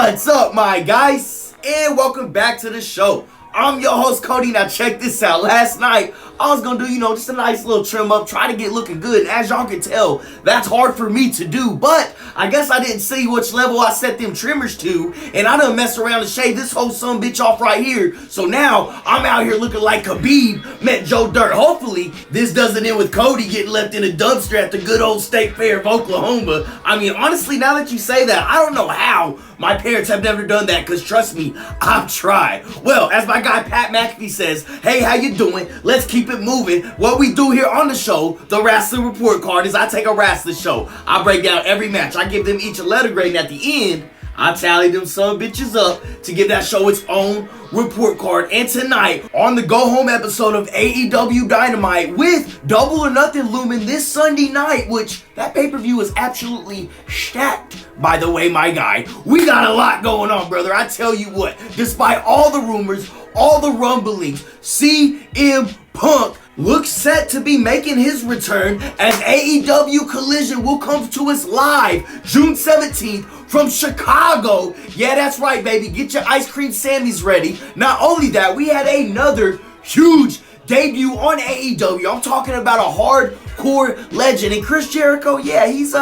What's up, my guys? And welcome back to the show. I'm your host, Cody. Now check this out. Last night, I was gonna do, just a nice little trim up, try to get looking good. And as y'all can tell, that's hard for me to do. But I guess I didn't see which level I set them trimmers to. And I done messed around and shaved this whole son bitch off right here. So now, I'm out here looking like Khabib met Joe Dirt. Hopefully, this doesn't end with Cody getting left in a dumpster at the good old State Fair of Oklahoma. I mean, honestly, now that you say that, I don't know how my parents have never done that, because trust me, I've tried. Well, as my guy Pat McAfee says, hey, how you doing? Let's keep it moving. What we do here on the show, the Wrasslin Report Card, is I take a wrestling show. I break down every match. I give them each a letter grade, and at the end, I tally them some bitches up to give that show its own report card. And tonight, on the go-home episode of AEW Dynamite, with Double or Nothing looming this Sunday night, which that pay-per-view is absolutely stacked, by the way, my guy. We got a lot going on, brother. I tell you what, despite all the rumors, all the rumblings, CM Punk looks set to be making his return as AEW Collision will come to us live June 17th from Chicago. Yeah, that's right, baby. Get your ice cream Sammies ready. Not only that, we had another huge debut on AEW. I'm talking about a hardcore legend. And Chris Jericho, yeah, he's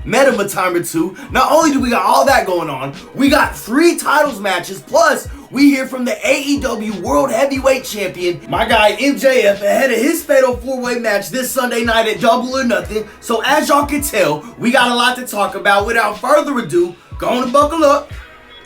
met him a time or two. Not only do we got all that going on, we got 3 titles matches, plus we hear from the AEW World Heavyweight Champion, my guy MJF, ahead of his fatal 4-way match this Sunday night at Double or Nothing. So as y'all can tell, we got a lot to talk about. Without further ado, go on and buckle up,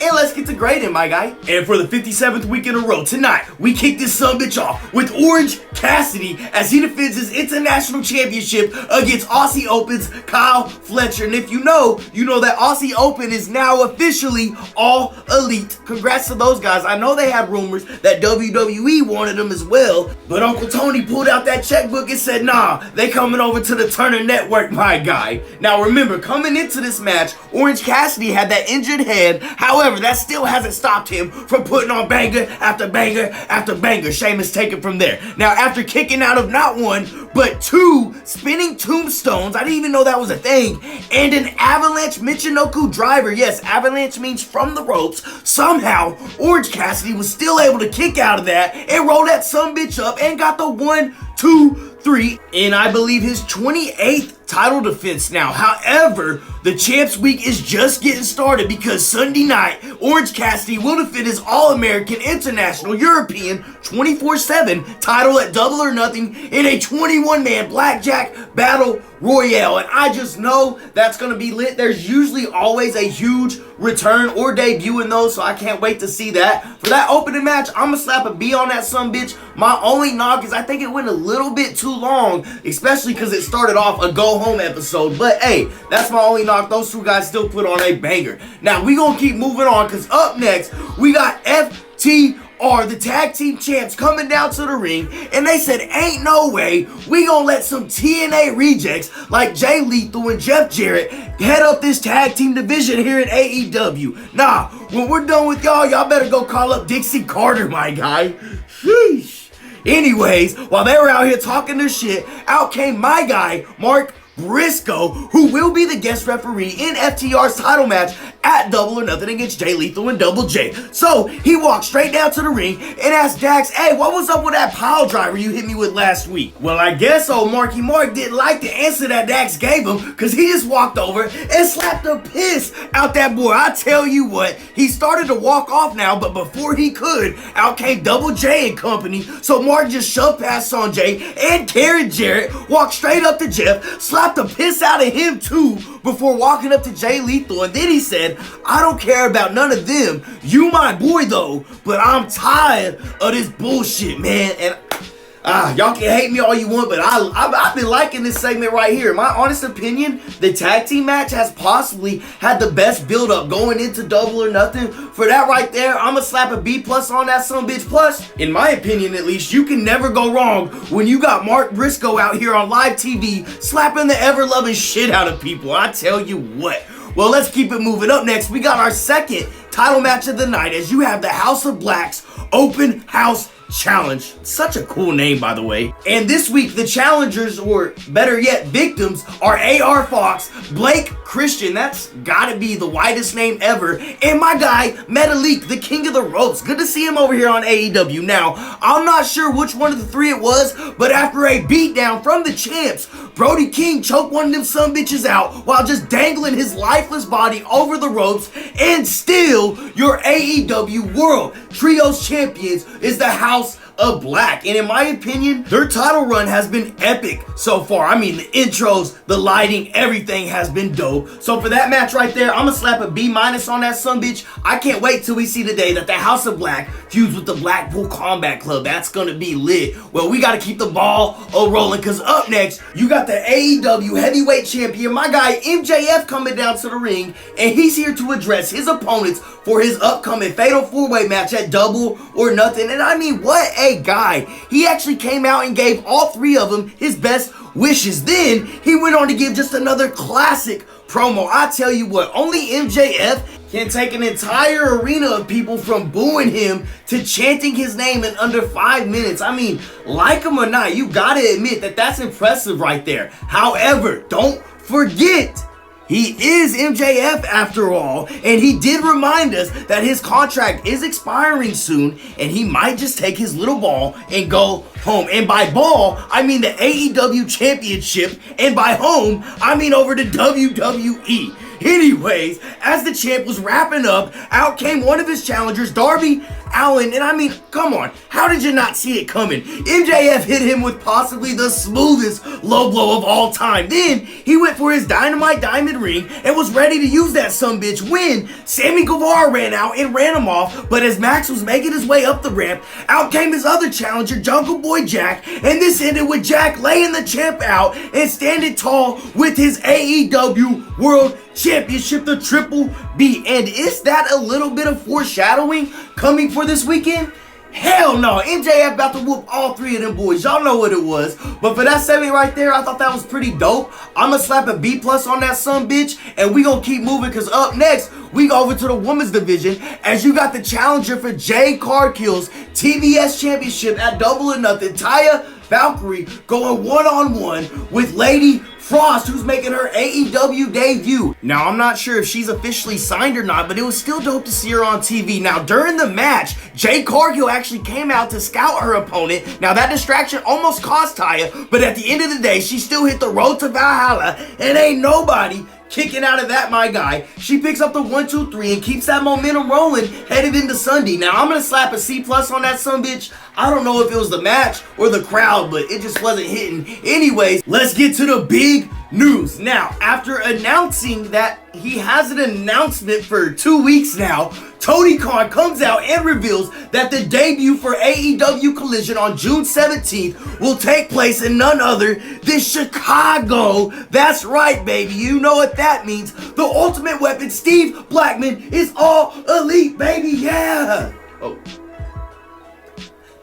and let's get to grading, my guy. And for the 57th week in a row, tonight, we kick this sumbitch off with Orange Cassidy as he defends his international championship against Aussie Open's Kyle Fletcher. And if you know that Aussie Open is now officially all elite. Congrats to those guys. I know they had rumors that WWE wanted them as well, but Uncle Tony pulled out that checkbook and said, nah, they coming over to the Turner Network, my guy. Now remember, coming into this match, Orange Cassidy had that injured hand. However, that still hasn't stopped him from putting on banger after banger after banger. Sheamus taken from there. Now, after kicking out of not 1, but 2 spinning tombstones, I didn't even know that was a thing, and an avalanche Michinoku driver. Yes, avalanche means from the ropes. Somehow, Orange Cassidy was still able to kick out of that and roll that sumbitch up and got the 1, 2, 3, and I believe his 28th title defense now. However, the Champs Week is just getting started, because Sunday night, Orange Cassidy will defend his All-American, International, European 24/7 title at Double or Nothing in a 21-man Blackjack Battle Royale. And I just know that's going to be lit. There's usually always a huge return or debut in those, so I can't wait to see that. For that opening match, I'm going to slap a B on that sumbitch. My only knock is I think it went a little bit too long, especially because it started off a go-home episode. But hey, that's my only knock. Those 2 guys still put on a banger. Now, we going to keep moving on, because up next, we got FTR, the tag team champs, coming down to the ring, and they said, ain't no way we gonna let some TNA rejects like Jay Lethal and Jeff Jarrett head up this tag team division here at AEW. Nah, when we're done with y'all better go call up Dixie Carter, my guy. Sheesh. Anyways, while they were out here talking their shit, out came my guy, Mark Briscoe, who will be the guest referee in FTR's title match at Double or Nothing against Jay Lethal and Double J. So he walked straight down to the ring and asked Dax, hey, what was up with that pile driver you hit me with last week? Well, I guess old Marky Mark didn't like the answer that Dax gave him, because he just walked over and slapped the piss out that boy. I tell you what, he started to walk off now, but before he could, out came Double J and company. So Mark just shoved past Sanjay and Karen Jarrett, walked straight up to Jeff, slapped the piss out of him too, before walking up to Jay Lethal, and then he said, I don't care about none of them. You my boy though, but I'm tired of this bullshit, man. And y'all can hate me all you want, but I've been liking this segment right here. In my honest opinion, the tag team match has possibly had the best build-up going into Double or Nothing. For that right there, I'm gonna slap a B+ on that sumbitch. Plus, in my opinion at least, you can never go wrong when you got Mark Briscoe out here on live TV slapping the ever-loving shit out of people. I tell you what. Well, let's keep it moving. Up next, we got our second title match of the night, as you have the House of Black's Open House Challenge. Such a cool name, by the way. And this week, the challengers, or better yet, victims, are AR Fox, Blake Christian, that's gotta be the whitest name ever, and my guy, Metalik, the king of the ropes. Good to see him over here on AEW. Now, I'm not sure which one of the three it was, but after a beatdown from the champs, Brody King choked one of them sumbitches out while just dangling his lifeless body over the ropes, and still, your AEW World Trios Champions is the House of Black. And in my opinion, their title run has been epic so far. I mean, the intros, the lighting, everything has been dope. So for that match right there, I'm gonna slap a B- on that sumbitch. I can't wait till we see the day that the House of Black feuds with the Blackpool Combat Club. That's gonna be lit. Well, we gotta keep the ball rolling, because up next, you got the AEW Heavyweight Champion, my guy MJF, coming down to the ring, and he's here to address his opponents for his upcoming Fatal 4-Way match at Double or Nothing. And I mean, what a guy. He actually came out and gave all three of them his best wishes. Then he went on to give just another classic promo. I tell you what, only MJF can take an entire arena of people from booing him to chanting his name in under 5 minutes. I mean, like him or not, you gotta admit that that's impressive right there. However, don't forget, he is MJF after all, and he did remind us that his contract is expiring soon, and he might just take his little ball and go home. And by ball, I mean the AEW Championship, and by home, I mean over to WWE. Anyways, as the champ was wrapping up, out came one of his challengers, Darby Allin, and I mean, come on, how did you not see it coming? MJF hit him with possibly the smoothest low blow of all time. Then he went for his Dynamite Diamond Ring and was ready to use that sumbitch when Sammy Guevara ran out and ran him off, but as Max was making his way up the ramp, out came his other challenger, Jungle Boy Jack, and this ended with Jack laying the champ out and standing tall with his AEW World Championship, the Triple B. And is that a little bit of foreshadowing coming for this weekend? Hell no, MJF about to whoop all three of them boys. Y'all know what it was. But for that segment right there, I thought that was pretty dope. I'ma slap a B+ on that sumbitch, and we gonna keep moving, because up next, we go over to the women's division, as you got the challenger for Jade Cargill's TBS Championship at Double or Nothing, Taya Valkyrie, going one-on-one with Lady Frost, who's making her AEW debut. Now, I'm not sure if she's officially signed or not, but it was still dope to see her on TV. Now, during the match, Jade Cargill actually came out to scout her opponent. Now, that distraction almost cost Taya, but at the end of the day, she still hit the road to Valhalla, and ain't nobody kicking out of that, my guy. She picks up the 1-2-3 and keeps that momentum rolling headed into Sunday. Now, I'm gonna slap a C+ on that sumbitch. I don't know if it was the match or the crowd, but it just wasn't hitting. Anyways, let's get to the big news. Now, after announcing that he has an announcement for 2 weeks now, Tony Khan comes out and reveals that the debut for AEW Collision on June 17th will take place in none other than Chicago. That's right, baby. You know what that means. The Ultimate Weapon, Steve Blackman, is all elite, baby. Yeah. Oh.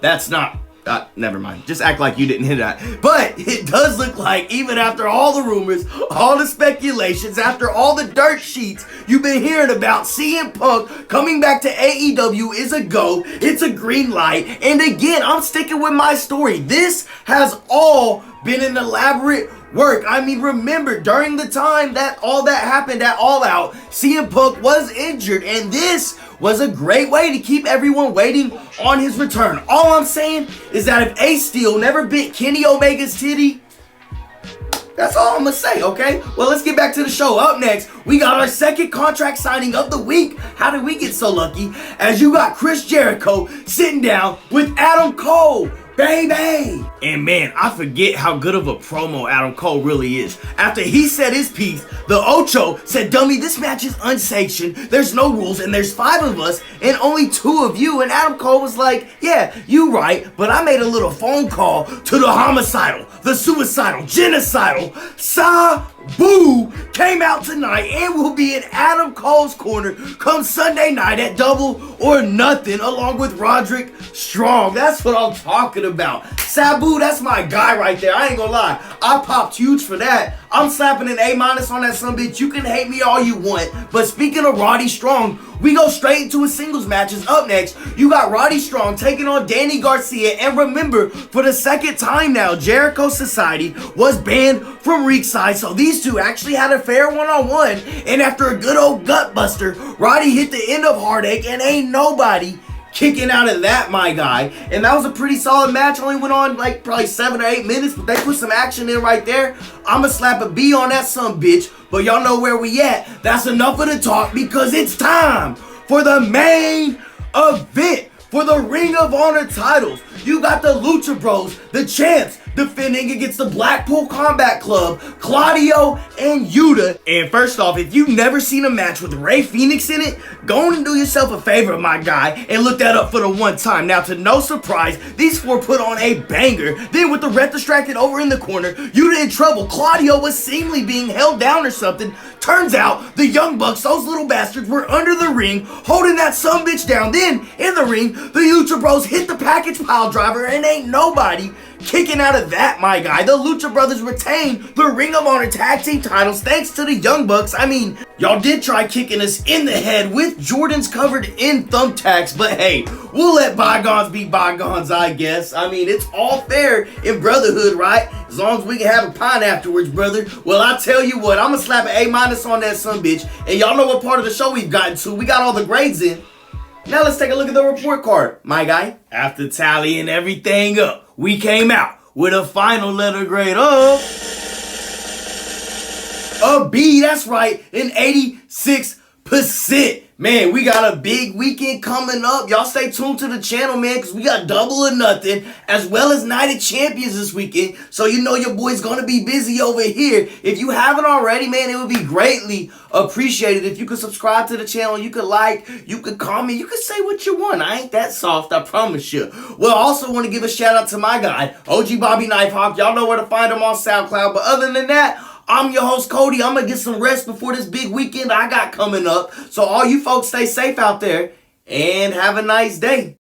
That's not... never mind. Just act like you didn't hit that. But it does look like, even after all the rumors, all the speculations, after all the dirt sheets you've been hearing about, CM Punk coming back to AEW is a go. It's a green light. And again, I'm sticking with my story. This has all been an elaborate work. I mean, remember, during the time that all that happened at All Out, CM Punk was injured, and this was a great way to keep everyone waiting on his return. All I'm saying is that if Ace Steel never bit Kenny Omega's titty, that's all I'm gonna say, okay? Well, let's get back to the show. Up next, we got our second contract signing of the week. How did we get so lucky? As you got Chris Jericho sitting down with Adam Cole, baby. And man, I forget how good of a promo Adam Cole really is. After he said his piece, the Ocho said, dummy, this match is unsanctioned, there's no rules, and there's 5 of us, and only 2 of you. And Adam Cole was like, yeah, you right, but I made a little phone call to the homicidal, the suicidal, genocidal, Sabu came out tonight and will be in Adam Cole's corner come Sunday night at Double or Nothing, along with Roderick Strong. That's what I'm talking about. Sabu, that's my guy right there. I ain't gonna lie. I popped huge for that. I'm slapping an A- on that sumbitch. You can hate me all you want. But speaking of Roddy Strong, we go straight into his singles matches. Up next, you got Roddy Strong taking on Danny Garcia. And remember, for the second time now, Jericho Society was banned from Ringside. So these two actually had a fair one-on-one. And after a good old gut buster, Roddy hit the end of Heartache and ain't nobody kicking out of that, my guy. And that was a pretty solid match. Only went on like probably 7 or 8 minutes, but they put some action in right there. I'ma slap a B on that sumbitch, but y'all know where we at. That's enough of the talk because it's time for the main event for the Ring of Honor titles. You got the Lucha Bros, the champs, defending against the Blackpool Combat Club, Claudio and Yuta. And first off, if you've never seen a match with Rey Fenix in it, go on and do yourself a favor, my guy, and look that up for the one time. Now, to no surprise, these four put on a banger. Then with the Red distracted over in the corner, Yuta in trouble. Claudio was seemingly being held down or something. Turns out, the Young Bucks, those little bastards, were under the ring, holding that sumbitch down. Then, in the ring, the Lucha Bros hit the package pile driver, and ain't nobody kicking out of that, my guy. The Lucha Brothers retain the Ring of Honor tag team titles thanks to the Young Bucks. I mean, y'all did try kicking us in the head with Jordans covered in thumbtacks, but hey, we'll let bygones be bygones, I guess. I mean, it's all fair in brotherhood, right? As long as we can have a pint afterwards, brother. Well, I tell you what, I'm gonna slap an A- on that sumbitch, and y'all know what part of the show we've gotten to. We got all the grades in. Now let's take a look at the report card, my guy. After tallying everything up, we came out with a final letter grade of a B. That's right, an 86%. Man, we got a big weekend coming up. Y'all stay tuned to the channel, man, because we got Double or Nothing, as well as Night of Champions this weekend. So you know your boy's going to be busy over here. If you haven't already, man, it would be greatly appreciated if you could subscribe to the channel. You could like, you could comment, you could say what you want. I ain't that soft, I promise you. Well, I also want to give a shout out to my guy, OG Bobby Knifehawk. Y'all know where to find him on SoundCloud. But other than that, I'm your host, Cody. I'm going to get some rest before this big weekend I got coming up. So all you folks stay safe out there and have a nice day.